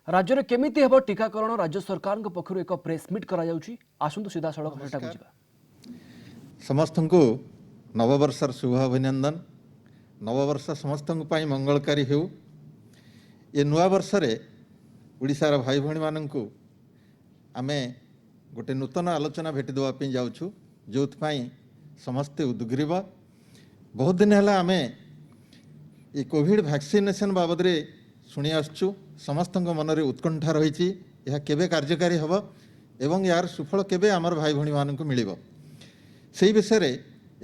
राज्य में केमिति हेब टीकाकरण राज्य सरकार पक्षर एक प्रेसमिट आसतु सीधा सड़क सेटा बुझा समस्त को नववर्षर शुभ अभिनंदन। नववर्ष समस्त मंगलकारी हो। ये नुआ वर्ष ओडिशार भाई भणी मानू आमे गोटे नूतन आलोचना भेटी देवाई जाऊँ जो समस्ते उद्ग्रीव। बहुत दिन है आमे ये कोविड वैक्सीनेशन बाबद रे शुणी आसचु। समस्त मन में उत्कंठा रही यह केबे कार्यकारी हम एवं यार सुफल केबे आमर भाई भणी मानू मिल से विषय रे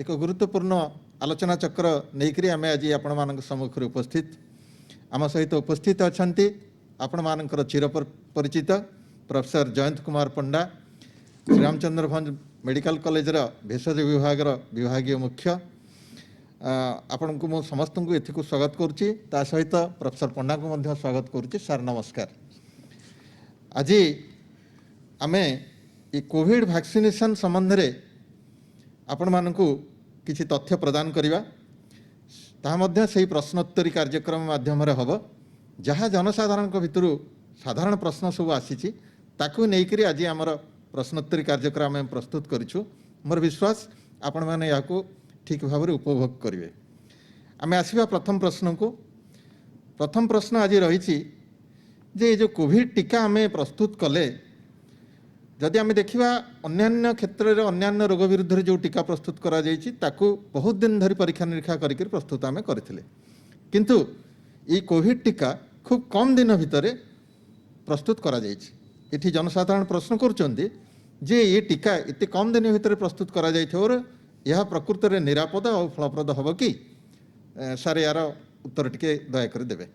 एक गुरुत्वपूर्ण आलोचना चक्र नहीं आम आज आपण मान सम्मुख उपस्थित। आम सहित उपस्थित अच्छा आपण मानकर चिर परिचित प्रोफेसर जयंत कुमार पंडा श्रीरामचंद्र भंज मेडिकल कॉलेज भेषज विभाग विभागीय मुख्य। आपण को मो समस्त को एथि को स्वागत करुच्ची। ता सहित प्रोफेसर पंडा को मध्य स्वागत करुच्ची। सर नमस्कार। आज आमे ये कोविड वैक्सीनेशन संबंध रे आपण मानकु किछि तथ्य प्रदान करिवा। ताहा मध्य सेही प्रश्नोत्तरी कार्यक्रम माध्यम रे हबो। जहाँ जनसाधारण भितरु साधारण प्रश्न सब आसीछि ताकू नेइकरी आज आमर प्रश्नोत्तरी कार्यक्रम में प्रस्तुत करिछु। मोर विश्वास आपण माने याकू ठीक भाव में उपभोग करेंगे। आम आसवा प्रथम प्रश्न को। प्रथम प्रश्न आज रही जे जो कोविड टीका आम प्रस्तुत कले जदि आम देखा अन्य क्षेत्र में अन्य रोग विरुद्ध जो टीका प्रस्तुत करा जायछि ताकू बहुत दिन धरी परीक्षा निरीक्षा करके प्रस्तुत आम करथिले। किंतु ये कोविड टीका खूब कम दिन भितर प्रस्तुत करा जायछि। एठी जनसाधारण प्रश्न करुचंदी जे ये टीका इतने कम दिन भितर प्रस्तुत करा जायथिवर यह प्रकृत में निरापद और फलप्रद हम कि सारे यार उत्तर टिके दयाकर देवे।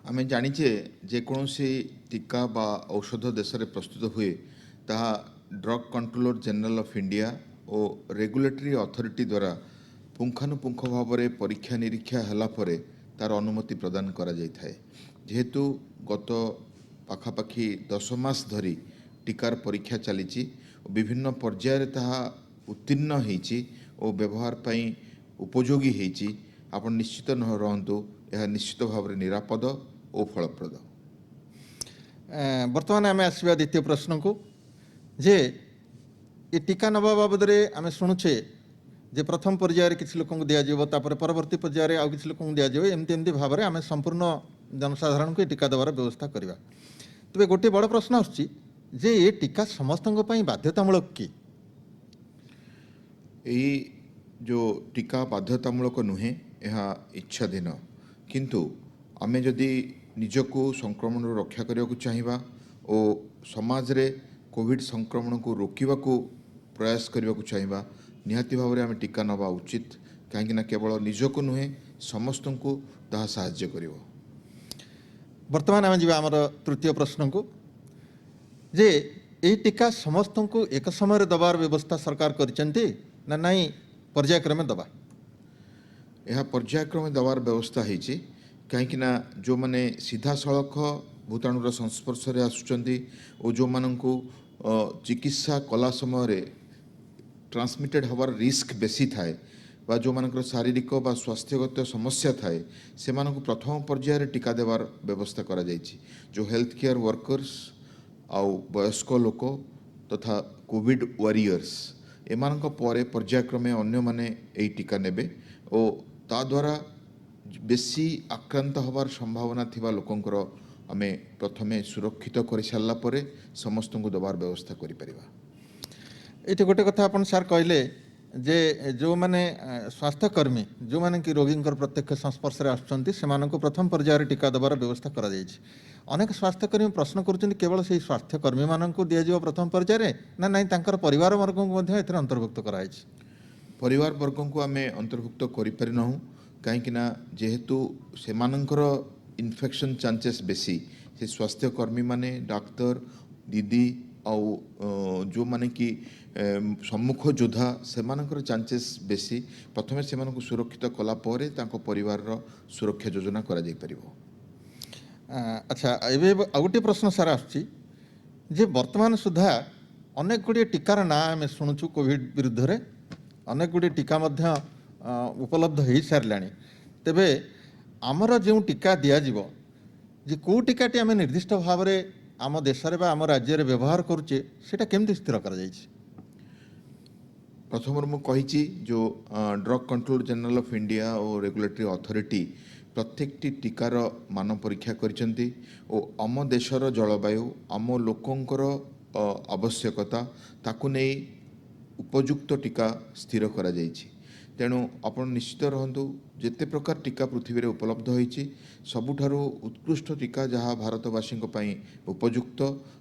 आम जाचे जेकोसी टीका बा औषध देश में प्रस्तुत हुए ताहा drug controller general of India और रेगुलेटरी अथॉरिटी द्वारा पुंखानुपुंख भाव में परीक्षा निरीक्षा होला परे तार अनुमति प्रदान करा जाय थाए। जेहेतु गत पाखापाखि 10 मास धरी टीकार परीक्षा चली विभिन्न पर्यायर ताहा उत्तीर्ण होईची और व्यवहार पाई उपयोगी होईची। आपण निश्चित न रहंतु यह निश्चित भाव में निरापद और फलप्रद। वर्तमान आम आसवा द्वितीय प्रश्न को जे ये टीका नवा बाबद आम शुणुचे जे प्रथम पर्यायर किसी लोक दिज्व तापर परवर्ती पर्यायर आउ किसी लोक दिज्व एमती एमती भाव में आम संपूर्ण जनसाधारण को टीका देवार व्यवस्था करवा। तेज गोटे बड़ प्रश्न आसुची जे ये टीका समस्त बाध्यतामूलक कि यही जो टीका बाध्यतामूलक नुहे यह इच्छाधीन। किंतु आमे जदि निजको संक्रमण रक्षा करने को चाहिए और समाज रे कोविड संक्रमण को रोकवा को प्रयास करने को चाहिए निहाती भाव में आम टीका नवा उचित। कहीं केवल निजको नुहे समस्त को ताहा साहाय्य करिवो। वर्तमान आम जा आमर तृतीय प्रश्न को जे ये टीका समस्त को एक समय दबार व्यवस्था सरकार करचंती ना नहीं पर्यायक्रमे दबा। यह पर्यायक्रमे दबार व्यवस्था होती कहीं जो मैंने सीधा सड़क भूताणुर संस्पर्श में आसुचंती और जो मानू चिकित्सा कला समय ट्रांसमिटेड हबार रिस्क बेसी थाए बा जो मानकर शारीरिक बा स्वास्थ्यगत समस्या थाए से मानू प्रथम पर्यायर टीका देवार व्यवस्था करा जायछि। जो हेल्थ केयर वर्कर्स आउ वयस्क लोक तथा कोविड वॉरियर्स एमानक परे पर्यायक्रमे अन्य माने एई टीका नेबे और ता द्वारा बेसी आक्रांत हबार संभावना थिबा लोकंकर आमे प्रथमे सुरक्षित कर सारा परे समस्त को दबार व्यवस्था करि परिबा। ये गोटे कथा अपन सार कहले जे जो माने स्वास्थ्यकर्मी जो माने कि रोगी प्रत्यक्ष संस्पर्श आसुचंती सेमानक प्रथम पर्यायर टीका देवार व्यवस्था करा जायछि। अनेक स्वास्थ्यकर्मी प्रश्न करुचंती केवल से स्वास्थ्यकर्मी मानक दिज्व प्रथम पर्यायर ना नहीं तांकर परिवार वर्ग को अंतर्भुक्त कराई। परिवार वर्ग को आम अंतर्भुक्त करें कहीं जेहेतु से इन्फेक्शन चांसेस बेसी से स्वास्थ्यकर्मी माने डाक्तर दीदी आउ जो माने कि सम्मुख योद्धा से चांसेस बेसी प्रथमे से सुरक्षित कला परे तांको परिवार सुरक्षा योजना करा जाय परिबो। अच्छा एबे गोटे प्रश्न सार आसुची जे वर्तमान सुधा अनेक गुड़िए टीकार ना आम शुणुचु कोविड विरुद्ध रे अनेक गुड़िए टीका मध्य उपलब्ध हो सारे तेबे आमर जो टीका दिज्व ଯେ କେଉଁ ଟିକାଟି ଆମେ ନିର୍ଦ୍ଦିଷ୍ଟ ଭାବରେ ଆମ ଦେଶରେ ବା ଆମ ରାଜ୍ୟରେ ବ୍ୟବହାର କରୁଛେ ସେଇଟା କେମିତି ସ୍ଥିର କରାଯାଇଛି? ପ୍ରଥମରୁ ମୁଁ କହିଛି ଯେଉଁ drug control general of India O regulatory authority ପ୍ରତ୍ୟେକଟି ଟିକାର ମାନ ପରୀକ୍ଷା କରିଛନ୍ତି ଓ ଆମ ଦେଶର ଜଳବାୟୁ ଆମ ଲୋକଙ୍କର ଆବଶ୍ୟକତା ତାକୁ ନେଇ ଉପଯୁକ୍ତ ଟିକା ସ୍ଥିର କରାଯାଇଛି। ତେଣୁ ଆପଣ ନିଶ୍ଚିତ ରହନ୍ତୁ ଯେତେ ପ୍ରକାର ଟିକା ପୃଥିବୀରେ ଉପଲବ୍ଧ ହୋଇଛି ସବୁଠାରୁ ଉତ୍କୃଷ୍ଟ ଟିକା ଯାହା ଭାରତବାସୀଙ୍କ ପାଇଁ ଉପଯୁକ୍ତ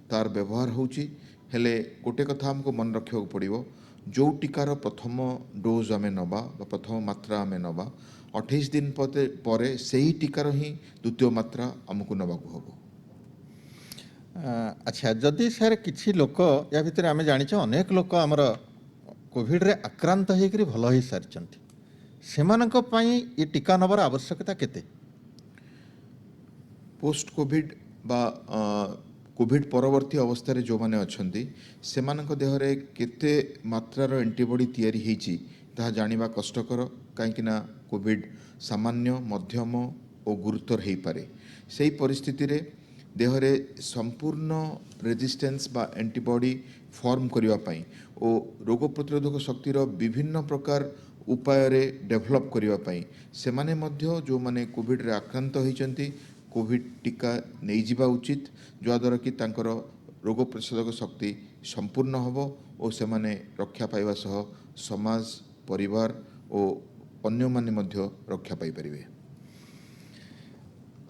ତାର ବ୍ୟବହାର ହେଉଛି। ହେଲେ ଗୋଟେ କଥା ଆମକୁ ମନେ ରଖିବାକୁ ପଡ଼ିବ, ଯେଉଁ ଟିକାର ପ୍ରଥମ ଡୋଜ୍ ଆମେ ନେବା ବା ପ୍ରଥମ ମାତ୍ରା ଆମେ ନେବା 28 ଦିନ ପରେ ସେହି ଟିକାର ହିଁ ଦ୍ୱିତୀୟ ମାତ୍ରା ଆମକୁ ନେବାକୁ ହେବ। ଆଚ୍ଛା, ଯଦି ସାର୍ କିଛି ଲୋକ ୟା ଭିତରେ ଆମେ ଜାଣିଛୁ ଅନେକ ଲୋକ ଆମର କୋଭିଡ଼ରେ ଆକ୍ରାନ୍ତ ହେଇକରି ଭଲ ହେଇସାରିଛନ୍ତି, ସେମାନଙ୍କ ପାଇଁ ଏ ଟିକା ନେବାର ଆବଶ୍ୟକତା କେତେ? ପୋଷ୍ଟ କୋଭିଡ଼ ବା କୋଭିଡ଼ ପରବର୍ତ୍ତୀ ଅବସ୍ଥାରେ ଯେଉଁମାନେ ଅଛନ୍ତି ସେମାନଙ୍କ ଦେହରେ କେତେ ମାତ୍ରାର ଆଣ୍ଟିବଡ଼ି ତିଆରି ହେଇଛି ତାହା ଜାଣିବା କଷ୍ଟକର, କାହିଁକିନା କୋଭିଡ଼ ସାମାନ୍ୟ ମଧ୍ୟମ ଓ ଗୁରୁତର ହେଇପାରେ। ସେହି ପରିସ୍ଥିତିରେ ଦେହରେ ସମ୍ପୂର୍ଣ୍ଣ ରେଜିଷ୍ଟେନ୍ସ ବା ଆଣ୍ଟିବଡ଼ି ଫର୍ମ କରିବା ପାଇଁ ଓ ରୋଗ ପ୍ରତିରୋଧକ ଶକ୍ତିର ବିଭିନ୍ନ ପ୍ରକାର ଉପାୟରେ ଡେଭଲପ୍ କରିବା ପାଇଁ ସେମାନେ ମଧ୍ୟ ଯେଉଁମାନେ କୋଭିଡ଼ରେ ଆକ୍ରାନ୍ତ ହୋଇଛନ୍ତି କୋଭିଡ଼ ଟିକା ନେଇଯିବା ଉଚିତ, ଯାହାଦ୍ୱାରା କି ତାଙ୍କର ରୋଗ ପ୍ରତିରୋଧକ ଶକ୍ତି ସମ୍ପୂର୍ଣ୍ଣ ହେବ ଓ ସେମାନେ ରକ୍ଷା ପାଇବା ସହ ସମାଜ ପରିବାର ଓ ଅନ୍ୟମାନେ ମଧ୍ୟ ରକ୍ଷା ପାଇପାରିବେ।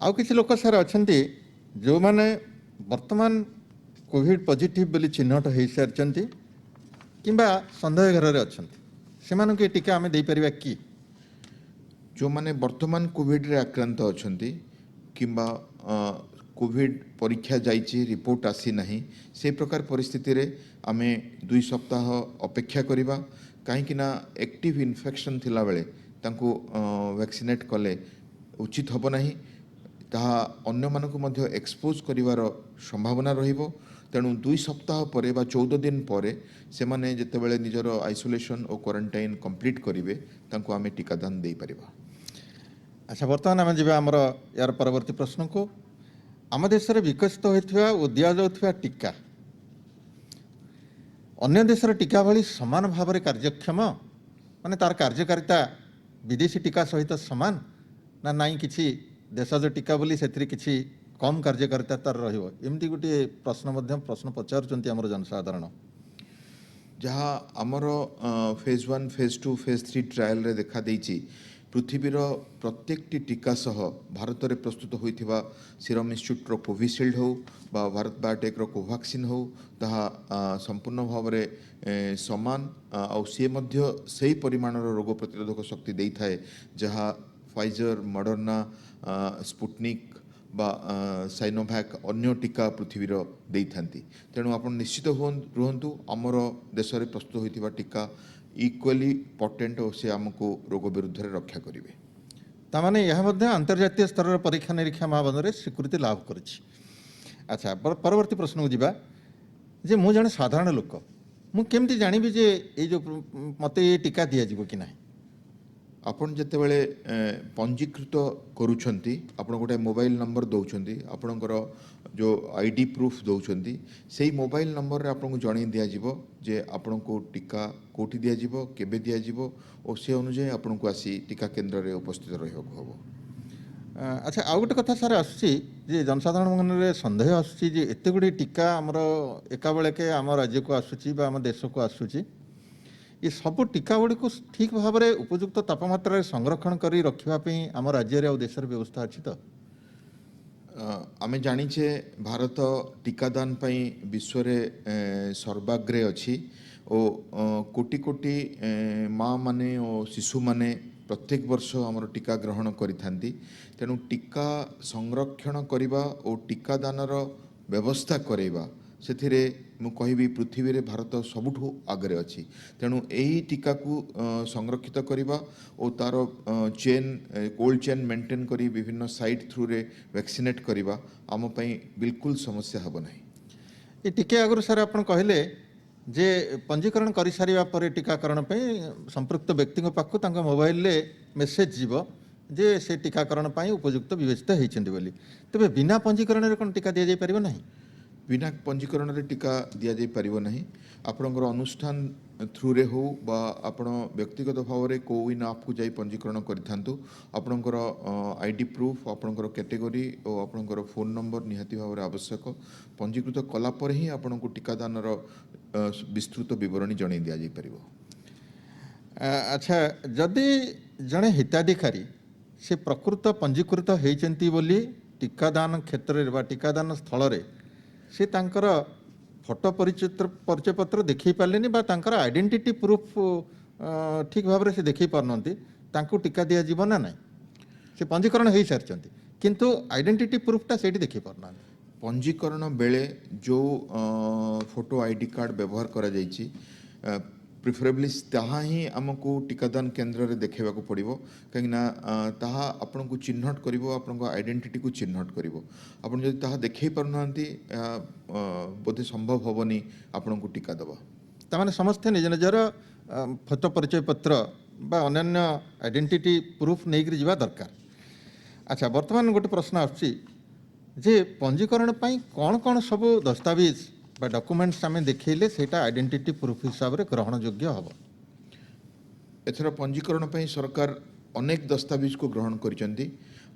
ଆଉ କିଛି ଲୋକ ସାର୍ ଅଛନ୍ତି ଯେଉଁମାନେ ବର୍ତ୍ତମାନ କୋଭିଡ଼ ପଜିଟିଭ ବୋଲି ଚିହ୍ନଟ ହେଇସାରିଛନ୍ତି କିମ୍ବା ସନ୍ଦେହ ଘରରେ ଅଛନ୍ତି, ସେମାନଙ୍କୁ ଏ ଟିକା ଆମେ ଦେଇପାରିବା କି? ଯେଉଁମାନେ ବର୍ତ୍ତମାନ କୋଭିଡ଼ରେ ଆକ୍ରାନ୍ତ ଅଛନ୍ତି କିମ୍ବା କୋଭିଡ଼ ପରୀକ୍ଷା ଯାଇଛି ରିପୋର୍ଟ ଆସିନାହିଁ, ସେ ପ୍ରକାର ପରିସ୍ଥିତିରେ ଆମେ 2 ସପ୍ତାହ ଅପେକ୍ଷା କରିବା, କାହିଁକିନା ଆକ୍ଟିଭ୍ ଇନଫେକ୍ସନ୍ ଥିଲାବେଳେ ତାଙ୍କୁ ଭ୍ୟାକ୍ସିନେଟ୍ କଲେ ଉଚିତ ହେବ ନାହିଁ, ତାହା ଅନ୍ୟମାନଙ୍କୁ ମଧ୍ୟ ଏକ୍ସପୋଜ୍ କରିବାର ସମ୍ଭାବନା ରହିବ। ତେଣୁ 2 ସପ୍ତାହ ପରେ ବା 14 ଦିନ ପରେ ସେମାନେ ଯେତେବେଳେ ନିଜର ଆଇସୋଲେସନ୍ ଓ କ୍ୱାରେଣ୍ଟାଇନ୍ କମ୍ପ୍ଲିଟ୍ କରିବେ ତାଙ୍କୁ ଆମେ ଟିକାଦାନ ଦେଇପାରିବା। ଆଚ୍ଛା, ବର୍ତ୍ତମାନ ଆମେ ଯିବା ଆମର ଏହାର ପରବର୍ତ୍ତୀ ପ୍ରଶ୍ନକୁ। ଆମ ଦେଶରେ ବିକଶିତ ହୋଇଥିବା ଓ ଦିଆଯାଉଥିବା ଟିକା ଅନ୍ୟ ଦେଶର ଟିକା ଭଳି ସମାନ ଭାବରେ କାର୍ଯ୍ୟକ୍ଷମ, ମାନେ ତାର କାର୍ଯ୍ୟକାରିତା ବିଦେଶୀ ଟିକା ସହିତ ସମାନ ନା ନାହିଁ? କିଛି ଦେଶଜ ଟିକା ବୋଲି ସେଥିରେ କିଛି କମ୍ କାର୍ଯ୍ୟକାରିତା ତାର ରହିବ, ଏମିତି ଗୋଟିଏ ପ୍ରଶ୍ନ ପଚାରୁଛନ୍ତି ଆମର ଜନସାଧାରଣ। ଯାହା ଆମର ଫେଜ୍ 1 ଫେଜ୍ 2 ଫେଜ୍ 3 ଟ୍ରାଏଲ୍ରେ ଦେଖାଦେଇଛି, ପୃଥିବୀର ପ୍ରତ୍ୟେକଟି ଟିକା ସହ ଭାରତରେ ପ୍ରସ୍ତୁତ ହୋଇଥିବା ସିରମ୍ ଇନଷ୍ଟିଚ୍ୟୁଟ୍ର କୋଭିସିଲ୍ଡ ହେଉ ବା ଭାରତ ବାୟୋଟେକ୍ର କୋଭାକ୍ସିନ୍ ହେଉ ତାହା ସମ୍ପୂର୍ଣ୍ଣ ଭାବରେ ସମାନ ଆଉ ସିଏ ମଧ୍ୟ ସେହି ପରିମାଣର ରୋଗ ପ୍ରତିରୋଧକ ଶକ୍ତି ଦେଇଥାଏ ଯାହା ଫାଇଜର, ମଡର୍ଣ୍ଣା, ସ୍ପୁଟନିକ୍ ବା ସାଇନୋଭ୍ୟାକ୍ ଅନ୍ୟ ଟିକା ପୃଥିବୀର ଦେଇଥାନ୍ତି। ତେଣୁ ଆପଣ ନିଶ୍ଚିତ ରୁହନ୍ତୁ ଆମର ଦେଶରେ ପ୍ରସ୍ତୁତ ହୋଇଥିବା ଟିକା ଇକ୍ୱାଲି ପଟେଣ୍ଟ ଓ ସେ ଆମକୁ ରୋଗ ବିରୁଦ୍ଧରେ ରକ୍ଷା କରିବେ। ତାମାନେ ଏହା ମଧ୍ୟ ଆନ୍ତର୍ଜାତୀୟ ସ୍ତରର ପରୀକ୍ଷା ନିରୀକ୍ଷା ମାପଦଣ୍ଡରେ ସ୍ୱୀକୃତି ଲାଭ କରିଛି। ଆଚ୍ଛା, ପରବର୍ତ୍ତୀ ପ୍ରଶ୍ନକୁ ଯିବା ଯେ ମୁଁ ଜଣେ ସାଧାରଣ ଲୋକ, ମୁଁ କେମିତି ଜାଣିବି ଯେ ଏଇ ଯେଉଁ ମୋତେ ଏ ଟିକା ଦିଆଯିବ କି ନାହିଁ? ଆପଣ ଯେତେବେଳେ ପଞ୍ଜୀକୃତ କରୁଛନ୍ତି ଆପଣ ଗୋଟେ ମୋବାଇଲ ନମ୍ବର ଦେଉଛନ୍ତି, ଆପଣଙ୍କର ଯେଉଁ ଆଇଡି ପ୍ରୁଫ୍ ଦେଉଛନ୍ତି, ସେଇ ମୋବାଇଲ ନମ୍ବରରେ ଆପଣଙ୍କୁ ଜଣାଇ ଦିଆଯିବ ଯେ ଆପଣଙ୍କୁ ଟିକା କେଉଁଠି ଦିଆଯିବ, କେବେ ଦିଆଯିବ ଓ ସେ ଅନୁଯାୟୀ ଆପଣଙ୍କୁ ଆସି ଟିକା କେନ୍ଦ୍ରରେ ଉପସ୍ଥିତ ରହିବାକୁ ହେବ। ଆଚ୍ଛା, ଆଉ ଗୋଟେ କଥା ସାର୍ ଆସୁଛି ଯେ ଜନସାଧାରଣ ମନରେ ସନ୍ଦେହ ଆସୁଛି ଯେ ଏତେ ଗୁଡ଼ିଏ ଟିକା ଆମର ଏକାବେଳକେ ଆମ ରାଜ୍ୟକୁ ଆସୁଛି ବା ଆମ ଦେଶକୁ ଆସୁଛି, ଏ ସବୁ ଟିକା ଗୁଡ଼ିକୁ ଠିକ୍ ଭାବରେ ଉପଯୁକ୍ତ ତାପମାତ୍ରାରେ ସଂରକ୍ଷଣ କରି ରଖିବା ପାଇଁ ଆମ ରାଜ୍ୟରେ ଆଉ ଦେଶରେ ବ୍ୟବସ୍ଥା ଅଛି ତ? ଆମେ ଜାଣିଛେ ଭାରତ ଟିକାଦାନ ପାଇଁ ବିଶ୍ୱରେ ସର୍ବାଗ୍ରେ ଅଛି ଓ କୋଟି କୋଟି ମାଆ ମାନେ ଓ ଶିଶୁମାନେ ପ୍ରତ୍ୟେକ ବର୍ଷ ଆମର ଟିକା ଗ୍ରହଣ କରିଥାନ୍ତି। ତେଣୁ ଟିକା ସଂରକ୍ଷଣ କରିବା ଓ ଟିକାଦାନର ବ୍ୟବସ୍ଥା କରାଇବା ସେଥିରେ ମୁଁ କହିବି ପୃଥିବୀରେ ଭାରତ ସବୁଠୁ ଆଗରେ ଅଛି। ତେଣୁ ଏହି ଟିକାକୁ ସଂରକ୍ଷିତ କରିବା ଓ ତା'ର ଚେନ୍ କୋଲ୍ଡ ଚେନ୍ ମେଣ୍ଟେନ୍ କରି ବିଭିନ୍ନ ସାଇଟ୍ ଥ୍ରୁରେ ଭ୍ୟାକ୍ସିନେଟ୍ କରିବା ଆମ ପାଇଁ ବିଲକୁଲ ସମସ୍ୟା ହେବ ନାହିଁ। ଏ ଟିକେ ଆଗରୁ ସାର୍ ଆପଣ କହିଲେ ଯେ ପଞ୍ଜୀକରଣ କରିସାରିବା ପରେ ଟିକାକରଣ ପାଇଁ ସମ୍ପୃକ୍ତ ବ୍ୟକ୍ତିଙ୍କ ପାଖକୁ ତାଙ୍କ ମୋବାଇଲରେ ମେସେଜ୍ ଯିବ ଯେ ସେ ଟିକାକରଣ ପାଇଁ ଉପଯୁକ୍ତ ବିବେଚିତ ହେଇଛନ୍ତି ବୋଲି। ତେବେ ବିନା ପଞ୍ଜୀକରଣରେ କ'ଣ ଟିକା ଦିଆଯାଇପାରିବ ନାହିଁ? ବିନା ପଞ୍ଜୀକରଣରେ ଟିକା ଦିଆଯାଇପାରିବ ନାହିଁ। ଆପଣଙ୍କର ଅନୁଷ୍ଠାନ ଥ୍ରୁରେ ହେଉ ବା ଆପଣ ବ୍ୟକ୍ତିଗତ ଭାବରେ କୋୱିନ୍ ଆପ୍କୁ ଯାଇ ପଞ୍ଜୀକରଣ କରିଥାନ୍ତୁ। ଆପଣଙ୍କର ଆଇଡି ପ୍ରୁଫ୍, ଆପଣଙ୍କର କ୍ୟାଟେଗୋରୀ ଓ ଆପଣଙ୍କର ଫୋନ୍ ନମ୍ବର ନିହାତି ଭାବରେ ଆବଶ୍ୟକ। ପଞ୍ଜୀକୃତ କଲା ପରେ ହିଁ ଆପଣଙ୍କୁ ଟିକାଦାନର ବିସ୍ତୃତ ବିବରଣୀ ଜଣାଇ ଦିଆଯାଇପାରିବ। ଆଚ୍ଛା, ଯଦି ଜଣେ ହିତାଧିକାରୀ ସେ ପ୍ରକୃତ ପଞ୍ଜୀକୃତ ହେଇଛନ୍ତି ବୋଲି ଟିକାଦାନ କ୍ଷେତ୍ରରେ ବା ଟିକାଦାନ ସ୍ଥଳରେ ସେ ତାଙ୍କର ଫଟୋ ପରିଚୟପତ୍ର ଦେଖାଇ ପାରିଲେନି ବା ତାଙ୍କର ଆଇଡେଣ୍ଟିଟି ପ୍ରୁଫ୍ ଠିକ୍ ଭାବରେ ସେ ଦେଖାଇ ପାରୁନାହାନ୍ତି, ତାଙ୍କୁ ଟିକା ଦିଆଯିବ ନା ନାହିଁ? ସେ ପଞ୍ଜୀକରଣ ହେଇସାରିଛନ୍ତି କିନ୍ତୁ ଆଇଡେଣ୍ଟିଟି ପ୍ରୁଫ୍ଟା ସେଇଠି ଦେଖାଇ ପାରୁନାହାନ୍ତି। ପଞ୍ଜୀକରଣ ବେଳେ ଯେଉଁ ଫଟୋ ଆଇଡି କାର୍ଡ଼ ବ୍ୟବହାର କରାଯାଇଛି, ପ୍ରିଫରେବଲି ତାହା ହିଁ ଆମକୁ ଟିକାଦାନ କେନ୍ଦ୍ରରେ ଦେଖାଇବାକୁ ପଡ଼ିବ। କାହିଁକିନା ତାହା ଆପଣଙ୍କୁ ଚିହ୍ନଟ କରିବ, ଆପଣଙ୍କ ଆଇଡେଣ୍ଟିଟିକୁ ଚିହ୍ନଟ କରିବ। ଆପଣ ଯଦି ତାହା ଦେଖାଇ ପାରୁନାହାନ୍ତି, ଏହା ବୋଧେ ସମ୍ଭବ ହେବନି ଆପଣଙ୍କୁ ଟିକା ଦେବା। ତାମାନେ ସମସ୍ତେ ନିଜ ନିଜର ଫଟୋ ପରିଚୟପତ୍ର ବା ଅନ୍ୟାନ୍ୟ ଆଇଡେଣ୍ଟିଟି ପ୍ରୁଫ୍ ନେଇକରି ଯିବା ଦରକାର। ଆଚ୍ଛା, ବର୍ତ୍ତମାନ ଗୋଟେ ପ୍ରଶ୍ନ ଆସୁଛି ଯେ ପଞ୍ଜୀକରଣ ପାଇଁ କ'ଣ କ'ଣ ସବୁ ଦସ୍ତାବିଜ ବା ଡକୁମେଣ୍ଟସ୍ ଆମେ ଦେଖାଇଲେ ସେଇଟା ଆଇଡେଣ୍ଟିଟି ପ୍ରୁଫ୍ ହିସାବରେ ଗ୍ରହଣଯୋଗ୍ୟ ହେବ? ଏଥର ପଞ୍ଜୀକରଣ ପାଇଁ ସରକାର ଅନେକ ଦସ୍ତାବିଜକୁ ଗ୍ରହଣ କରିଛନ୍ତି।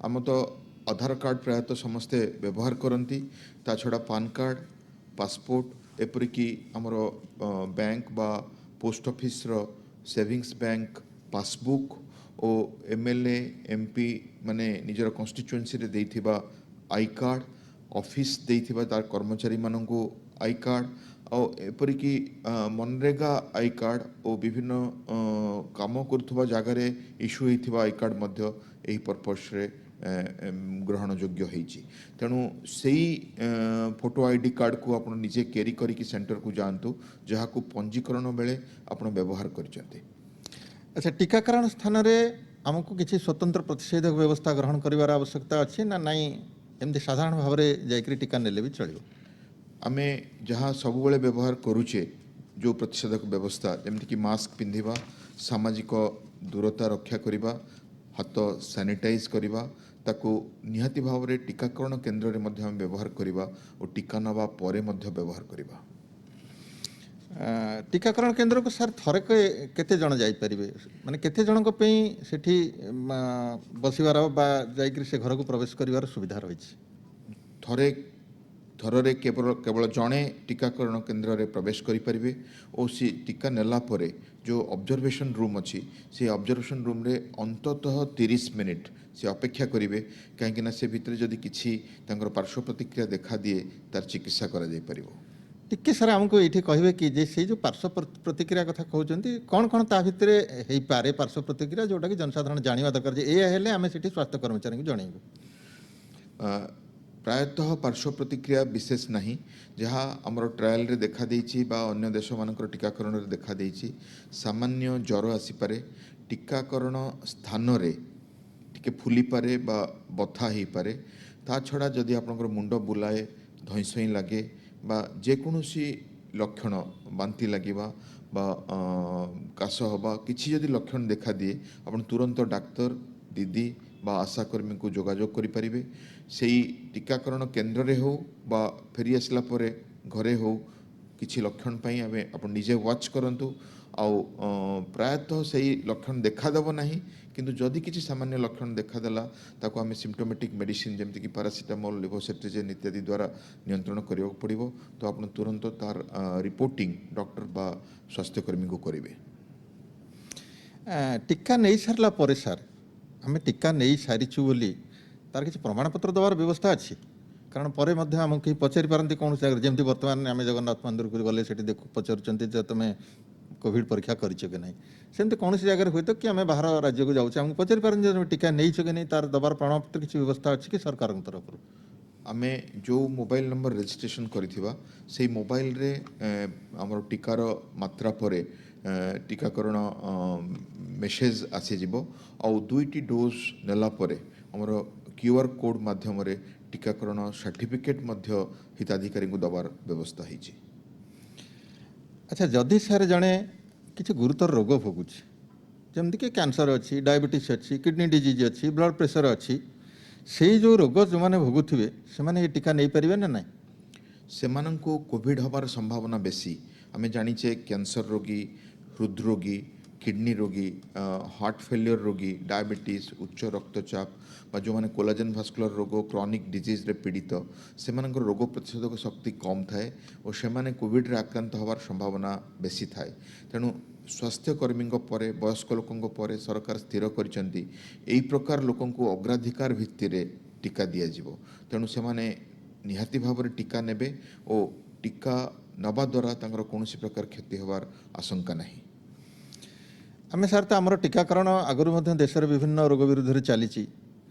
ଆମ ତ ଆଧାର କାର୍ଡ଼ ପ୍ରାୟତଃ ସମସ୍ତେ ବ୍ୟବହାର କରନ୍ତି। ତା ଛଡ଼ା ପାନ୍ କାର୍ଡ଼, ପାସପୋର୍ଟ, ଏପରିକି ଆମର ବ୍ୟାଙ୍କ ବା ପୋଷ୍ଟ ଅଫିସର ସେଭିଙ୍ଗସ୍ ବ୍ୟାଙ୍କ ପାସବୁକ୍ ଓ MLA MP ମାନେ ନିଜର କନଷ୍ଟିଚୁଏନ୍ସିରେ ଦେଇଥିବା ଆଇ କାର୍ଡ଼, ଅଫିସ୍ ଦେଇଥିବା ତାର କର୍ମଚାରୀମାନଙ୍କୁ ଆଇ କାର୍ଡ଼, ଆଉ ଏପରିକି ମନରେଗା ଆଇ କାର୍ଡ଼ ଓ ବିଭିନ୍ନ କାମ କରୁଥିବା ଜାଗାରେ ଇସ୍ୟୁ ହୋଇଥିବା ଆଇ କାର୍ଡ଼ ମଧ୍ୟ ଏହି ପର୍ପସ୍ରେ ଗ୍ରହଣଯୋଗ୍ୟ ହେଇଛି। ତେଣୁ ସେଇ ଫଟୋ ଆଇଡି କାର୍ଡ଼କୁ ଆପଣ ନିଜେ କ୍ୟାରି କରିକି ସେଣ୍ଟରକୁ ଯାଆନ୍ତୁ, ଯାହାକୁ ପଞ୍ଜୀକରଣ ବେଳେ ଆପଣ ବ୍ୟବହାର କରିଛନ୍ତି। ଆଚ୍ଛା, ଟିକାକରଣ ସ୍ଥାନରେ ଆମକୁ କିଛି ସ୍ୱତନ୍ତ୍ର ପ୍ରତିଷେଧକ ବ୍ୟବସ୍ଥା ଗ୍ରହଣ କରିବାର ଆବଶ୍ୟକତା ଅଛି ନା ନାହିଁ? ଏମିତି ସାଧାରଣ ଭାବରେ ଯାଇକରି ଟିକା ନେଲେ ବି ଚଳିବ? ଆମେ ଯାହା ସବୁବେଳେ ବ୍ୟବହାର କରୁଛେ ଯେଉଁ ପ୍ରତିଷେଧକ ବ୍ୟବସ୍ଥା, ଯେମିତିକି ମାସ୍କ ପିନ୍ଧିବା, ସାମାଜିକ ଦୂରତା ରକ୍ଷା କରିବା, ହାତ ସାନିଟାଇଜ୍ କରିବା, ତାକୁ ନିହାତି ଭାବରେ ଟିକାକରଣ କେନ୍ଦ୍ରରେ ମଧ୍ୟ ଆମେ ବ୍ୟବହାର କରିବା ଓ ଟିକା ନେବା ପରେ ମଧ୍ୟ ବ୍ୟବହାର କରିବା। ଟିକାକରଣ କେନ୍ଦ୍ରକୁ ସାର୍ ଥରକେ କେତେ ଜଣ ଯାଇପାରିବେ? ମାନେ କେତେ ଜଣଙ୍କ ପାଇଁ ସେଠି ବସିବାର ବା ଯାଇକରି ସେ ଘରକୁ ପ୍ରବେଶ କରିବାର ସୁବିଧା ରହିଛି? ଥରରେ କେବଳ ଜଣେ ଟିକାକରଣ କେନ୍ଦ୍ରରେ ପ୍ରବେଶ କରିପାରିବେ ଓ ସେ ଟିକା ନେଲା ପରେ ଯେଉଁ ଅବଜରଭେସନ୍ ରୁମ୍ ଅଛି, ସେ ଅବଜରଭେସନ୍ ରୁମ୍ରେ ଅନ୍ତତଃ 30 ମିନିଟ୍ ସେ ଅପେକ୍ଷା କରିବେ। କାହିଁକିନା ସେ ଭିତରେ ଯଦି କିଛି ତାଙ୍କର ପାର୍ଶ୍ୱ ପ୍ରତିକ୍ରିୟା ଦେଖାଦିଏ, ତାର ଚିକିତ୍ସା କରାଯାଇପାରିବ। ଟିକେ ସାର୍ ଆମକୁ ଏଇଠି କହିବେ କି ଯେ ସେଇ ଯେଉଁ ପାର୍ଶ୍ୱ ପ୍ରତିକ୍ରିୟା କଥା କହୁଛନ୍ତି, କ'ଣ କ'ଣ ତା ଭିତରେ ହେଇପାରେ ପାର୍ଶ୍ୱ ପ୍ରତିକ୍ରିୟା ଯେଉଁଟାକି ଜନସାଧାରଣ ଜାଣିବା ଦରକାର ଯେ ଏଇଆ ହେଲେ ଆମେ ସେଠି ସ୍ୱାସ୍ଥ୍ୟ କର୍ମଚାରୀଙ୍କୁ ଜଣେଇବୁ? ପ୍ରାୟତଃ ପାର୍ଶ୍ୱ ପ୍ରତିକ୍ରିୟା ବିଶେଷ ନାହିଁ। ଯାହା ଆମର ଟ୍ରାଏଲ୍ରେ ଦେଖାଦେଇଛି ବା ଅନ୍ୟ ଦେଶମାନଙ୍କର ଟିକାକରଣରେ ଦେଖାଦେଇଛି, ସାମାନ୍ୟ ଜ୍ୱର ଆସିପାରେ, ଟିକାକରଣ ସ୍ଥାନରେ ଟିକେ ଫୁଲିପାରେ ବା ବଥା ହେଇପାରେ। ତା ଛଡ଼ା ଯଦି ଆପଣଙ୍କର ମୁଣ୍ଡ ବୁଲାଏ, ଧଇଁସଇଁ ଲାଗେ ବା ଯେକୌଣସି ଲକ୍ଷଣ, ବାନ୍ତି ଲାଗିବା ବା କାଶ ହେବା, କିଛି ଯଦି ଲକ୍ଷଣ ଦେଖାଦିଏ, ଆପଣ ତୁରନ୍ତ ଡାକ୍ତର, ଦିଦି ବା ଆଶାକର୍ମୀଙ୍କୁ ଯୋଗାଯୋଗ କରିପାରିବେ। ସେଇ ଟିକାକରଣ କେନ୍ଦ୍ରରେ ହେଉ ବା ଫେରି ଆସିଲା ପରେ ଘରେ ହେଉ, କିଛି ଲକ୍ଷଣ ପାଇଁ ଆପଣ ନିଜେ ୱାଚ୍ କରନ୍ତୁ। ଆଉ ପ୍ରାୟତଃ ସେଇ ଲକ୍ଷଣ ଦେଖାଦେବ ନାହିଁ, କିନ୍ତୁ ଯଦି କିଛି ସାମାନ୍ୟ ଲକ୍ଷଣ ଦେଖାଦେଲା, ତାକୁ ଆମେ ସିମ୍ପଟୋମେଟିକ୍ ମେଡ଼ିସିନ୍ ଯେମିତିକି ପାରାସିଟାମଲ୍, ଲିଭୋସେଟ୍ରିଜିନ୍ ଇତ୍ୟାଦି ଦ୍ୱାରା ନିୟନ୍ତ୍ରଣ କରିବାକୁ ପଡ଼ିବ। ତ ଆପଣ ତୁରନ୍ତ ତାର ରିପୋର୍ଟିଂ ଡକ୍ଟର ବା ସ୍ୱାସ୍ଥ୍ୟକର୍ମୀଙ୍କୁ କରିବେ। ଟିକା ନେଇସାରିଲା ପରେ ସାର୍, ଆମେ ଟିକା ନେଇସାରିଛୁ ବୋଲି ତାର କିଛି ପ୍ରମାଣପତ୍ର ଦେବାର ବ୍ୟବସ୍ଥା ଅଛି? କାରଣ ପରେ ମଧ୍ୟ ଆମକୁ କେହି ପଚାରି ପାରନ୍ତି କୌଣସି ଜାଗାରେ, ଯେମିତି ବର୍ତ୍ତମାନ ଆମେ ଜଗନ୍ନାଥ ମନ୍ଦିରକୁ ଗଲେ ସେଠି ପଚାରୁଛନ୍ତି ଯେ ତୁମେ କୋଭିଡ଼ ପରୀକ୍ଷା କରିଛ କି ନାହିଁ। ସେମିତି କୌଣସି ଜାଗାରେ ହୁଏତ କି ଆମେ ବାହାର ରାଜ୍ୟକୁ ଯାଉଛେ, ଆମକୁ ପଚାରି ପାରନ୍ତି ଯେ ତୁମେ ଟିକା ନେଇଛ କି ନାହିଁ, ତାର ଦେବାର ପ୍ରମାଣପତ୍ର କିଛି ବ୍ୟବସ୍ଥା ଅଛି କି ସରକାରଙ୍କ ତରଫରୁ? ଆମେ ଯେଉଁ ମୋବାଇଲ ନମ୍ବର ରେଜିଷ୍ଟ୍ରେସନ୍ କରିଥିବା, ସେଇ ମୋବାଇଲରେ ଆମର ଟିକାର ମାତ୍ରା ପରେ ଟିକାକରଣ ମେସେଜ୍ ଆସିଯିବ। ଆଉ 2ଟି ଡୋଜ୍ ନେଲା ପରେ ଆମର QR କୋଡ଼୍ ମାଧ୍ୟମରେ ଟିକାକରଣ ସାର୍ଟିଫିକେଟ୍ ମଧ୍ୟ ହିତାଧିକାରୀଙ୍କୁ ଦେବାର ବ୍ୟବସ୍ଥା ହେଇଛି। ଆଚ୍ଛା, ଯଦି ସାର୍ ଜଣେ କିଛି ଗୁରୁତର ରୋଗ ଭୋଗୁଛି, ଯେମିତିକି କ୍ୟାନ୍ସର ଅଛି, ଡାଇବେଟିସ୍ ଅଛି, କିଡନୀ ଡିଜିଜ୍ ଅଛି, ବ୍ଲଡ଼ ପ୍ରେସର ଅଛି, ସେଇ ଯେଉଁ ରୋଗ ଯେଉଁମାନେ ଭୋଗୁଥିବେ ସେମାନେ ଏ ଟୀକା ନେଇପାରିବେ ନା ନାହିଁ? ସେମାନଙ୍କୁ କୋଭିଡ୍ ହେବାର ସମ୍ଭାବନା ବେଶୀ। ଆମେ ଜାଣିଛେ କ୍ୟାନ୍ସର ରୋଗୀ, ହୃଦରୋଗୀ, କିଡନୀ ରୋଗୀ, ହାର୍ଟ ଫେଲିୟର ରୋଗୀ, ଡାଇବେଟିସ୍, ଉଚ୍ଚ ରକ୍ତଚାପ ବା ଯେଉଁମାନେ କୋଲାଜେନ୍ ଭାସ୍କୁଲାର ରୋଗ କ୍ରନିକ୍ ଡିଜିଜ୍ରେ ପୀଡ଼ିତ, ସେମାନଙ୍କର ରୋଗ ପ୍ରତିରୋଧକ ଶକ୍ତି କମ୍ ଥାଏ ଓ ସେମାନେ କୋଭିଡ଼୍ରେ ଆକ୍ରାନ୍ତ ହେବାର ସମ୍ଭାବନା ବେଶୀ ଥାଏ। ତେଣୁ ସ୍ୱାସ୍ଥ୍ୟକର୍ମୀଙ୍କ ପରେ, ବୟସ୍କ ଲୋକଙ୍କ ପରେ ସରକାର ସ୍ଥିର କରିଛନ୍ତି ଏହି ପ୍ରକାର ଲୋକଙ୍କୁ ଅଗ୍ରାଧିକାର ଭିତ୍ତିରେ ଟୀକା ଦିଆଯିବ। ତେଣୁ ସେମାନେ ନିହାତି ଭାବରେ ଟୀକା ନେବେ ଓ ଟୀକା ନେବା ଦ୍ୱାରା ତାଙ୍କର କୌଣସି ପ୍ରକାର କ୍ଷତି ହେବାର ଆଶଙ୍କା ନାହିଁ। ଆମେ ସାର୍ ତ ଆମର ଟୀକାକରଣ ଆଗରୁ ମଧ୍ୟ ଦେଶରେ ବିଭିନ୍ନ ରୋଗ ବିରୁଦ୍ଧରେ ଚାଲିଛି।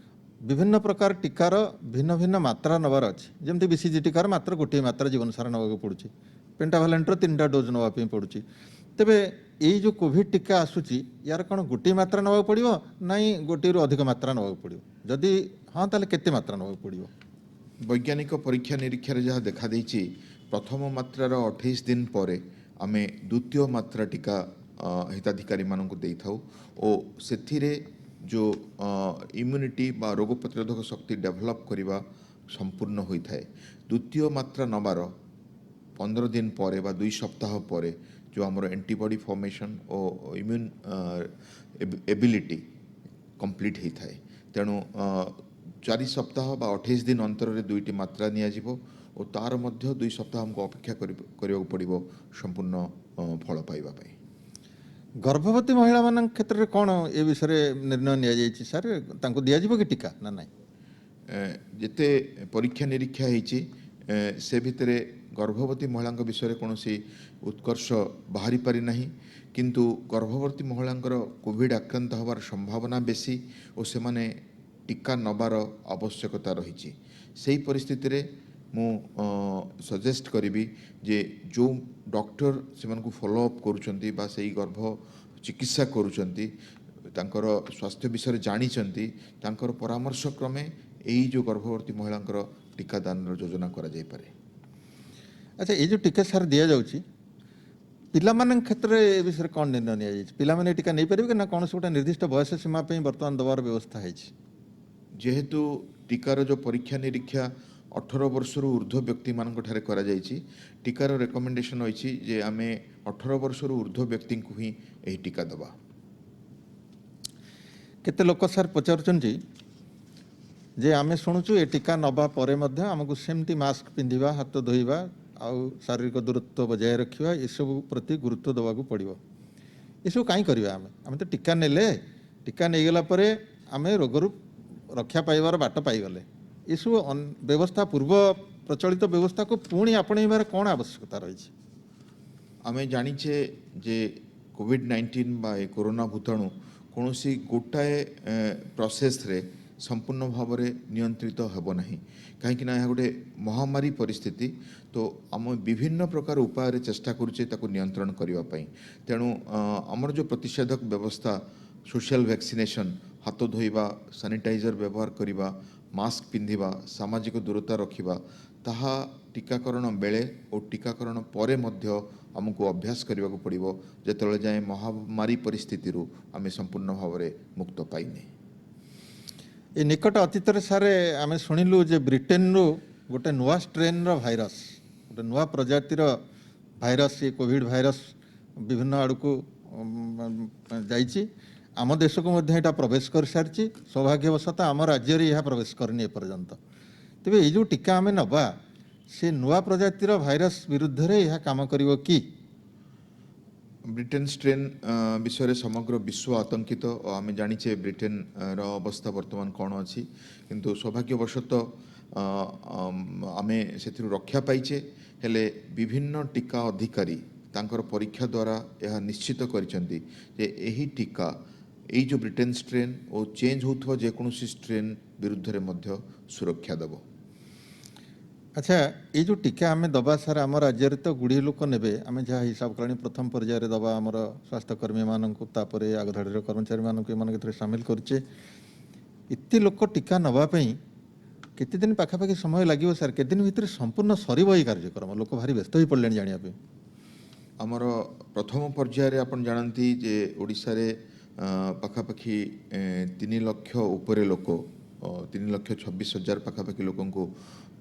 ବିଭିନ୍ନ ପ୍ରକାର ଟୀକାର ଭିନ୍ନ ଭିନ୍ନ ମାତ୍ରା ନେବାର ଅଛି। ଯେମିତି BCG ଟୀକାର ମାତ୍ର ଗୋଟିଏ ମାତ୍ରା ଜୀବନସାରା ନେବାକୁ ପଡ଼ୁଛି, ପେଣ୍ଟାଭାଲେଣ୍ଟର 3ଟା ଡୋଜ୍ ନେବା ପାଇଁ ପଡ଼ୁଛି। ତେବେ ଏଇ ଯେଉଁ କୋଭିଡ଼ ଟୀକା ଆସୁଛି ୟାର କ'ଣ ଗୋଟିଏ ମାତ୍ରା ନେବାକୁ ପଡ଼ିବ, ନାଇଁ ଗୋଟିଏରୁ ଅଧିକ ମାତ୍ରା ନେବାକୁ ପଡ଼ିବ? ଯଦି ହଁ ତାହେଲେ କେତେ ମାତ୍ରା ନେବାକୁ ପଡ଼ିବ? ବୈଜ୍ଞାନିକ ପରୀକ୍ଷା ନିରୀକ୍ଷାରେ ଯାହା ଦେଖାଦେଇଛି, ପ୍ରଥମ ମାତ୍ରାର 28 ଦିନ ପରେ ଆମେ ଦ୍ୱିତୀୟ ମାତ୍ରା ଟୀକା ହିତାଧିକାରୀମାନଙ୍କୁ ଦେଇଥାଉ ଓ ସେଥିରେ ଯେଉଁ ଇମ୍ୟୁନିଟି ବା ରୋଗ ପ୍ରତିରୋଧକ ଶକ୍ତି ଡେଭଲପ୍ କରିବା ସମ୍ପୂର୍ଣ୍ଣ ହୋଇଥାଏ। ଦ୍ୱିତୀୟ ମାତ୍ରା ନେବାର 15 ଦିନ ପରେ ବା 2 ସପ୍ତାହ ପରେ ଯେଉଁ ଆମର ଆଣ୍ଟିବଡି ଫର୍ମେସନ୍ ଓ ଇମ୍ୟୁନ୍ ଏବିଲିଟି କମ୍ପ୍ଲିଟ୍ ହୋଇଥାଏ। ତେଣୁ 4 ସପ୍ତାହ ବା 28 ଦିନ ଅନ୍ତରରେ 2ଟି ମାତ୍ରା ନିଆଯିବ ଓ ତାର ମଧ୍ୟ 2 ସପ୍ତାହ ଆମକୁ ଅପେକ୍ଷା କରିବାକୁ ପଡ଼ିବ ସମ୍ପୂର୍ଣ୍ଣ ଫଳ ପାଇବା ପାଇଁ। ଗର୍ଭବତୀ ମହିଳାମାନଙ୍କ କ୍ଷେତ୍ରରେ କ'ଣ ଏ ବିଷୟରେ ନିର୍ଣ୍ଣୟ ନିଆଯାଇଛି ସାର୍? ତାଙ୍କୁ ଦିଆଯିବ କି ଟୀକା ନା ନାହିଁ? ଯେତେ ପରୀକ୍ଷା ନିରୀକ୍ଷା ହେଇଛି ସେ ଭିତରେ ଗର୍ଭବତୀ ମହିଳାଙ୍କ ବିଷୟରେ କୌଣସି ଉତ୍କର୍ଷ ବାହାରି ପାରିନାହିଁ, କିନ୍ତୁ ଗର୍ଭବତୀ ମହିଳାଙ୍କର କୋଭିଡ଼ ଆକ୍ରାନ୍ତ ହେବାର ସମ୍ଭାବନା ବେଶୀ ଓ ସେମାନେ ଟୀକା ନେବାର ଆବଶ୍ୟକତା ରହିଛି। ସେହି ପରିସ୍ଥିତିରେ ମୁଁ ସଜେଷ୍ଟ କରିବି ଯେ ଯେଉଁ ଡକ୍ଟର ସେମାନଙ୍କୁ ଫଲୋ ଅପ୍ କରୁଛନ୍ତି ବା ସେଇ ଗର୍ଭ ଚିକିତ୍ସା କରୁଛନ୍ତି, ତାଙ୍କର ସ୍ୱାସ୍ଥ୍ୟ ବିଷୟରେ ଜାଣିଛନ୍ତି, ତାଙ୍କର ପରାମର୍ଶ କ୍ରମେ ଏଇ ଯେଉଁ ଗର୍ଭବତୀ ମହିଳାଙ୍କର ଟୀକାଦାନର ଯୋଜନା କରାଯାଇପାରେ। ଆଚ୍ଛା, ଏଇ ଯେଉଁ ଟୀକା ସାର୍ ଦିଆଯାଉଛି ପିଲାମାନଙ୍କ କ୍ଷେତ୍ରରେ ଏ ବିଷୟରେ କ'ଣ ନିର୍ଣ୍ଣୟ ନିଆଯାଇଛି? ପିଲାମାନେ ଟୀକା ନେଇପାରିବେ କି ନା କୌଣସି ଗୋଟେ ନିର୍ଦ୍ଦିଷ୍ଟ ବୟସ ସୀମା ପାଇଁ ବର୍ତ୍ତମାନ ଦେବାର ବ୍ୟବସ୍ଥା ହେଇଛି? ଯେହେତୁ ଟୀକାର ଯେଉଁ ପରୀକ୍ଷା ନିରୀକ୍ଷା 18 ବର୍ଷରୁ ଉର୍ଦ୍ଧ୍ୱ ବ୍ୟକ୍ତିମାନଙ୍କଠାରେ କରାଯାଇଛି, ଟୀକାର ରେକମେଣ୍ଡେସନ୍ ଅଛି ଯେ ଆମେ 18 ବର୍ଷରୁ ଉର୍ଦ୍ଧ୍ୱ ବ୍ୟକ୍ତିଙ୍କୁ ହିଁ ଏହି ଟୀକା ଦେବା। କେତେ ଲୋକ ସାର୍ ପଚାରୁଛନ୍ତି ଯେ ଆମେ ଶୁଣୁଛୁ ଏ ଟୀକା ନେବା ପରେ ମଧ୍ୟ ଆମକୁ ସେମିତି ମାସ୍କ ପିନ୍ଧିବା, ହାତ ଧୋଇବା ଆଉ ଶାରୀରିକ ଦୂରତ୍ୱ ବଜାୟ ରଖିବା ଏସବୁ ପ୍ରତି ଗୁରୁତ୍ୱ ଦେବାକୁ ପଡ଼ିବ। ଏସବୁ କାହିଁ କରିବା? ଆମେ ତ ଟୀକା ନେଲେ, ଟୀକା ନେଇଗଲା ପରେ ଆମେ ରୋଗରୁ ରକ୍ଷା ପାଇବାର ବାଟ ପାଇଗଲେ। ଏସବୁ ବ୍ୟବସ୍ଥା, ପୂର୍ବ ପ୍ରଚଳିତ ବ୍ୟବସ୍ଥାକୁ ପୁଣି ଆପଣେଇବାର କ'ଣ ଆବଶ୍ୟକତା ରହିଛି? ଆମେ ଜାଣିଛେ ଯେ କୋଭିଡ୍-19 ବା ଏ କରୋନା ଭୂତାଣୁ କୌଣସି ଗୋଟାଏ ପ୍ରୋସେସ୍ରେ ସମ୍ପୂର୍ଣ୍ଣ ଭାବରେ ନିୟନ୍ତ୍ରିତ ହେବ ନାହିଁ, କାହିଁକିନା ଏହା ଗୋଟେ ମହାମାରୀ ପରିସ୍ଥିତି। ତ ଆମେ ବିଭିନ୍ନ ପ୍ରକାର ଉପାୟରେ ଚେଷ୍ଟା କରୁଛେ ତାକୁ ନିୟନ୍ତ୍ରଣ କରିବା ପାଇଁ। ତେଣୁ ଆମର ଯେଉଁ ପ୍ରତିଷେଧକ ବ୍ୟବସ୍ଥା, ସୋସିଆଲ ଭ୍ୟାକ୍ସିନେସନ୍, ହାତ ଧୋଇବା, ସାନିଟାଇଜର ବ୍ୟବହାର କରିବା, ମାସ୍କ ପିନ୍ଧିବା, ସାମାଜିକ ଦୂରତା ରଖିବା, ତାହା ଟୀକାକରଣ ବେଳେ ଓ ଟୀକାକରଣ ପରେ ମଧ୍ୟ ଆମକୁ ଅଭ୍ୟାସ କରିବାକୁ ପଡ଼ିବ, ଯେତେବେଳେ ଯାଏଁ ମହାମାରୀ ପରିସ୍ଥିତିରୁ ଆମେ ସମ୍ପୂର୍ଣ୍ଣ ଭାବରେ ମୁକ୍ତ ପାଇନେ। ଏ ନିକଟ ଅତୀତରେ ସାର୍ ଆମେ ଶୁଣିଲୁ ଯେ ବ୍ରିଟେନରୁ ଗୋଟେ ନୂଆ ଷ୍ଟ୍ରେନ୍ର ଭାଇରସ୍, ଗୋଟେ ନୂଆ ପ୍ରଜାତିର ଭାଇରସ୍, ଏ କୋଭିଡ଼ ଭାଇରସ୍ ବିଭିନ୍ନ ଆଡ଼କୁ ଯାଇଛି। ଆମ ଦେଶକୁ ମଧ୍ୟ ଏଇଟା ପ୍ରବେଶ କରିସାରିଛି। ସୌଭାଗ୍ୟବଶତଃ ଆମ ରାଜ୍ୟରେ ଏହା ପ୍ରବେଶ କରିନି ଏପର୍ଯ୍ୟନ୍ତ। ତେବେ ଏଇ ଯେଉଁ ଟୀକା ଆମେ ନେବା, ସେ ନୂଆ ପ୍ରଜାତିର ଭାଇରସ୍ ବିରୁଦ୍ଧରେ ଏହା କାମ କରିବ କି? ବ୍ରିଟେନ୍ ଷ୍ଟ୍ରେନ୍ ବିଷୟରେ ସମଗ୍ର ବିଶ୍ୱ ଆତଙ୍କିତ ଓ ଆମେ ଜାଣିଛେ ବ୍ରିଟେନ୍ର ଅବସ୍ଥା ବର୍ତ୍ତମାନ କ'ଣ ଅଛି, କିନ୍ତୁ ସୌଭାଗ୍ୟବଶତଃ ଆମେ ସେଥିରୁ ରକ୍ଷା ପାଇଛେ। ହେଲେ ବିଭିନ୍ନ ଟୀକା ଅଧିକାରୀ ତାଙ୍କର ପରୀକ୍ଷା ଦ୍ୱାରା ଏହା ନିଶ୍ଚିତ କରିଛନ୍ତି ଯେ ଏହି ଟୀକା ଏଇ ଯେଉଁ ବ୍ରିଟେନ୍ ଷ୍ଟ୍ରେନ୍ ଓ ଚେଞ୍ଜ ହେଉଥିବା ଯେକୌଣସି ଷ୍ଟ୍ରେନ୍ ବିରୁଦ୍ଧରେ ମଧ୍ୟ ସୁରକ୍ଷା ଦେବ। ଆଚ୍ଛା, ଏଇ ଯେଉଁ ଟୀକା ଆମେ ଦେବା ସାର୍, ଆମ ରାଜ୍ୟରେ ତ ଗୁଡ଼ିଏ ଲୋକ ନେବେ। ଆମେ ଯାହା ହିସାବ କଲାଣି ପ୍ରଥମ ପର୍ଯ୍ୟାୟରେ ଦେବା ଆମର ସ୍ୱାସ୍ଥ୍ୟକର୍ମୀମାନଙ୍କୁ, ତାପରେ ଆଗଧାଡ଼ିର କର୍ମଚାରୀମାନଙ୍କୁ, ଏମାନଙ୍କୁ ଏଥିରେ ସାମିଲ କରୁଛେ। ଏତେ ଲୋକ ଟୀକା ନେବା ପାଇଁ କେତେ ଦିନ ପାଖାପାଖି ସମୟ ଲାଗିବ ସାର୍? କେତେ ଦିନ ଭିତରେ ସମ୍ପୂର୍ଣ୍ଣ ସରିବ ଏହି କାର୍ଯ୍ୟକ୍ରମ? ଲୋକ ଭାରି ବ୍ୟସ୍ତ ହୋଇପଡ଼ିଲେଣି ଜାଣିବା ପାଇଁ। ଆମର ପ୍ରଥମ ପର୍ଯ୍ୟାୟରେ ଆପଣ ଜାଣନ୍ତି ଯେ ଓଡ଼ିଶାରେ ପାଖାପାଖି 3 ଲକ୍ଷ ଉପରେ ଲୋକ 3,26,000 ପାଖାପାଖି ଲୋକଙ୍କୁ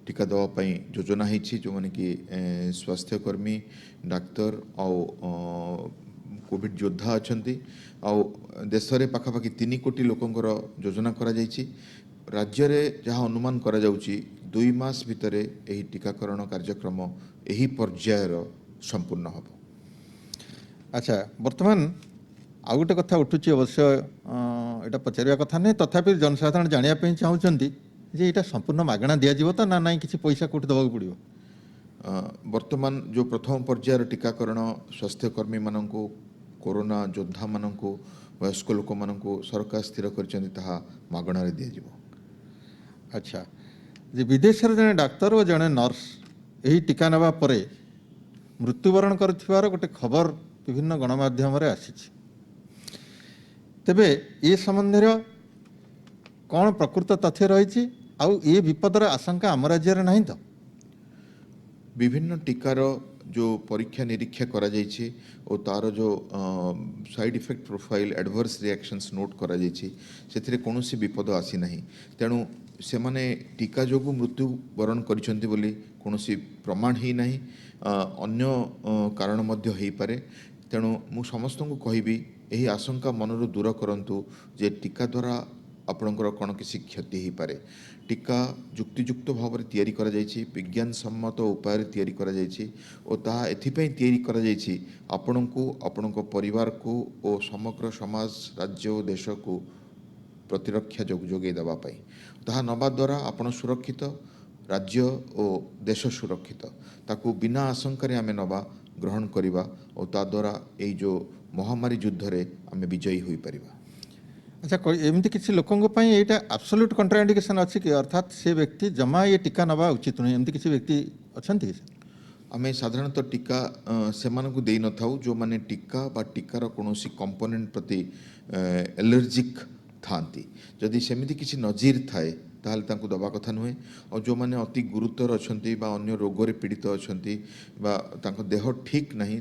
टीका देवा पई योजना ହେଇଛି ଯେଉଁମାନେ କି ସ୍ୱାସ୍ଥ୍ୟକର୍ମୀ ଡାକ୍ତର ଆଉ କୋଭିଡ ଯୋଦ୍ଧା ଅଛନ୍ତି ଆଉ ଦେଶରେ ପାଖାପାଖି 3 କୋଟି ଲୋକଙ୍କର ଯୋଜନା କରାଯାଇଛି ରାଜ୍ୟରେ ଯାହା ଅନୁମାନ କରାଯାଉଛି 2 ମାସ ଭିତରେ ଏହି टीकाकरण କାର୍ଯ୍ୟକ୍ରମ ଏହି ପର୍ଯ୍ୟାୟର ସମ୍ପୂର୍ଣ୍ଣ ହେବ। ଆଚ୍ଛା ବର୍ତ୍ତମାନ ଆଉ ଗୋଟେ କଥା ଉଠୁଛି ଅବଶ୍ୟ ଏଇଟା ପଚାରିବା କଥା ନାହିଁ ତଥାପି ଜନସାଧାରଣ ଜାଣିବା ପାଇଁ ଚାହୁଁଛନ୍ତି ଯେ ଏଇଟା ସମ୍ପୂର୍ଣ୍ଣ ମାଗଣା ଦିଆଯିବ ତ ନା ନାହିଁ କିଛି ପଇସା କୋଉଠି ଦେବାକୁ ପଡ଼ିବ? ବର୍ତ୍ତମାନ ଯେଉଁ ପ୍ରଥମ ପର୍ଯ୍ୟାୟର टीकाकरण ସ୍ୱାସ୍ଥ୍ୟକର୍ମୀ ମାନଙ୍କୁ कोरोना योद्धा मानଙ୍କୁ वयस्क लोक मानଙ୍କୁ सरकार स्थिर କରିଛନ୍ତି ତାହା ମାଗଣାରେ ଦିଆଯିବ। ଆଚ୍ଛା ଯେ ବିଦେଶରେ ଜଣେ ଡାକ୍ତର ଓ ଜଣେ ନର୍ସ ଏହି ଟିକା ନେବା ପରେ ମୃତ୍ୟୁବରଣ କରିଥିବାର ଗୋଟେ ଖବର ବିଭିନ୍ନ ଗଣମାଧ୍ୟମରେ ଆସିଛି ତେବେ ଏ ସମ୍ବନ୍ଧରେ କ'ଣ ପ୍ରକୃତ ତଥ୍ୟ ରହିଛି ଆଉ ଏ ବିପଦର ଆଶଙ୍କା ଆମ ରାଜ୍ୟରେ ନାହିଁ ତ? विभिन्न टीकार जो परीक्षा निरीक्षा करा जायछि और तार जो side effect profile adverse reactions note करा जायछि सेथिरे कोनोसी विपद आसी नाही तेणु से माने टीका जोगु मृत्यु वरण करिसंती बोली कोनोसी प्रमाण ही नाही अन्य कारण मध्य हेई पारे तेणु मु समस्त को कहिबी एही आशंका मनरु दूर करंतु जे टीका द्वारा आपणकर कौन किसी क्षति हो पारे टीका जुक्तिजुक्त भाव में तैयारी करा जायछि विज्ञान सम्मत उपाय तैयारी करा जायछि और ताहा एथिपई तैयारी करा जायछि आपणको आपणको परिवार को और समग्र समाज राज्य और देश को प्रतिरक्षा जोगे देवा पाई ताहा नबा द्वारा आपण सुरक्षित राज्य और देश सुरक्षित ताकू बिना आशंका आमे नबा ग्रहण करिबा और ता द्वारा एई जो महामारी युद्ध रे आमे विजयी होई परिबा। अच्छा एमती किसी लोकों पर यहाँ आब्सोल्यूट कंट्राइंडिकेशन अच्छी कि अर्थात से व्यक्ति जमा ये टीका नवा उचित नुहे एमती किसी व्यक्ति अच्छा आम साधारणतः टीका से दे न था जो मैंने टीका बा टीकार कौन कंपोनेंट प्रति एलर्जिक था जदि सेमती किसी नजीर थाए ताहले तांको दबा कथा नुहे और जो मैंने अति गुरुतर अच्छा अन्य रोग पीड़ित अच्छा देह ठीक नहीं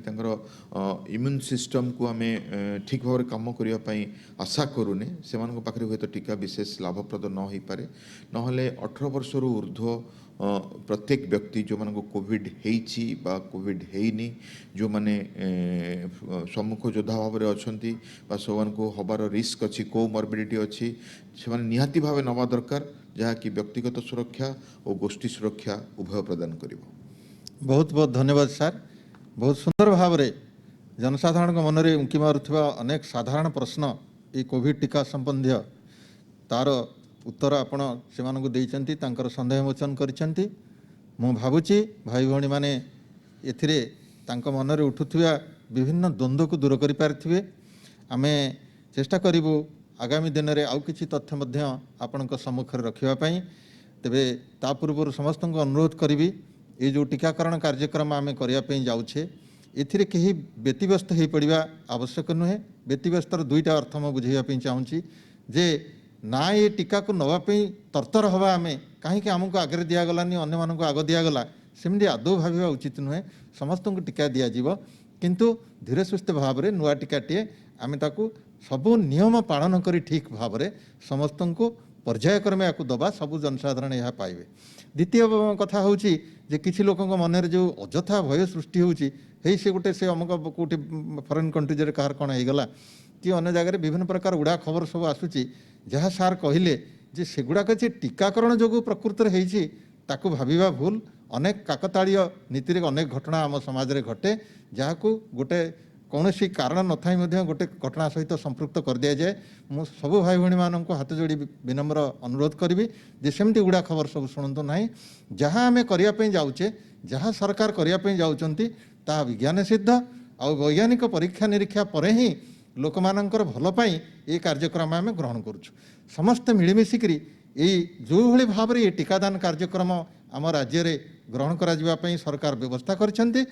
इम्यून सिस्टम को आम ठीक भाव में कम करने आशा करूने से पाखे हूँ तो टीका विशेष लाभप्रद न हो पारे नहले 18 वर्ष ऊर्ध्व प्रत्येक व्यक्ति जो मानको कोविड हेइछि बा कोविड हेइनी जो माने सम्मुख योद्धा भाव में अच्छी को हबार रिस्क अच्छी कोमॉर्बिडिटी अच्छी से निहाती भाव नवा दरकार जहाँकि व्यक्तिगत सुरक्षा और गोष्ठी सुरक्षा उभय प्रदान करिवो। बहुत बहुत धन्यवाद सर बहुत सुंदर भाव में जनसाधारण मन में उंकी मारुवा अनेक साधारण प्रश्न ये कोविड टीका संबंधी तार उत्तर आपण से सन्देह मोचन करिसेंती मु भावुची भाई भौणी माने एथिरे तांको मन में उठुथिबा विभिन्न द्वंद्व को दूर करि पारथिबे आमे चेष्टा करिवु आगामी दिन में आउ किछि तथ्य मध्य आपणक सम्मुखरे रखिबा पई तेबे ता पूर्व समस्त को अनुरोध करी ये जो टीकाकरण कार्यक्रम आम करने जाऊे एथिरे कहीं व्यतिव्यस्त हो पड़ा आवश्यक नुहे व्यतिव्यस्तर दुईटा अर्थ मैं बुझाइवाई चाहूँगी जे ना ये टीका को नवापी तरतर हवा आम कहीं आमको आगे दिगलानी अन्य मानक आग दिगला सेमती आदौ भाविबा उचित नुहे समस्त को टीका दिज्व किंतु धीरे सुस्थ भाव में नुआ टीकाटे आम ताकू सबू नियम पालन करी ठीक भाव में समस्त को पर्यायक्रमे या दबा सबू जनसाधारण यह पाइबे। द्वितीय कथा हूँ जे किसी लोकों मन में जो अजथा भय सृष्टि होती से गोटे से अमुक कौटी फरेन कंट्रीज कहार कौन होगला कि अन्य जगह विभिन्न प्रकार उड़ा खबर सब आसूची जहाँ सार कहले जे सेगुड़ाक जे टीकाकरण जो प्रकृत में ताकू भाविबा भूल अनेक काकताड़ीय नीति अनेक घटना आम समाज में घटे जहाँ को गोटे कौन कारण न था गोटे घटना सहित संपृक्त कर दि जाए मु सबू भाई भौणी मानक हाथ जोड़ी विनम्र अनुरोध करी जे सेमती गुड़ा खबर सब शुणु ना जहाँ आम करने जाऊे जहाँ सरकार करने जाऊँगी ता विज्ञान सिद्ध आ वैज्ञानिक परीक्षा निरीक्षा पर ही लोक मानकर भल पाई ये कार्यक्रम आम ग्रहण करुँ समस्ते मिलमिशिकी जो भाई भाव में ये टीकादान कार्यक्रम आम राज्य में ग्रहण कर सरकार व्यवस्था करछंती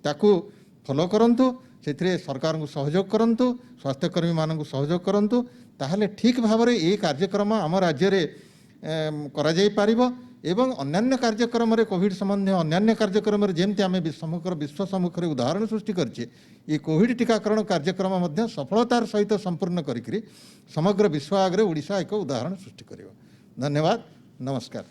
फॉलो करंतु से सरकार को सहयोग करंतु स्वास्थ्यकर्मी मानक सहयोग करंतु ताहले ठीक भाव में ये कार्यक्रम आम राज्य में करा जाई पारिबो ଏବଂ ଅନ୍ୟାନ୍ୟ କାର୍ଯ୍ୟକ୍ରମରେ କୋଭିଡ଼ ସମ୍ବନ୍ଧୀୟ ଅନ୍ୟାନ୍ୟ କାର୍ଯ୍ୟକ୍ରମରେ ଯେମିତି ଆମେ ସମଗ୍ର ବିଶ୍ୱ ସମ୍ମୁଖରେ ଉଦାହରଣ ସୃଷ୍ଟି କରିଛେ ଏ କୋଭିଡ଼ ଟିକାକରଣ କାର୍ଯ୍ୟକ୍ରମ ମଧ୍ୟ ସଫଳତାର ସହିତ ସମ୍ପୂର୍ଣ୍ଣ କରିକିରି ସମଗ୍ର ବିଶ୍ୱ ଆଗରେ ଓଡ଼ିଶା ଏକ ଉଦାହରଣ ସୃଷ୍ଟି କରିବ। ଧନ୍ୟବାଦ, ନମସ୍କାର।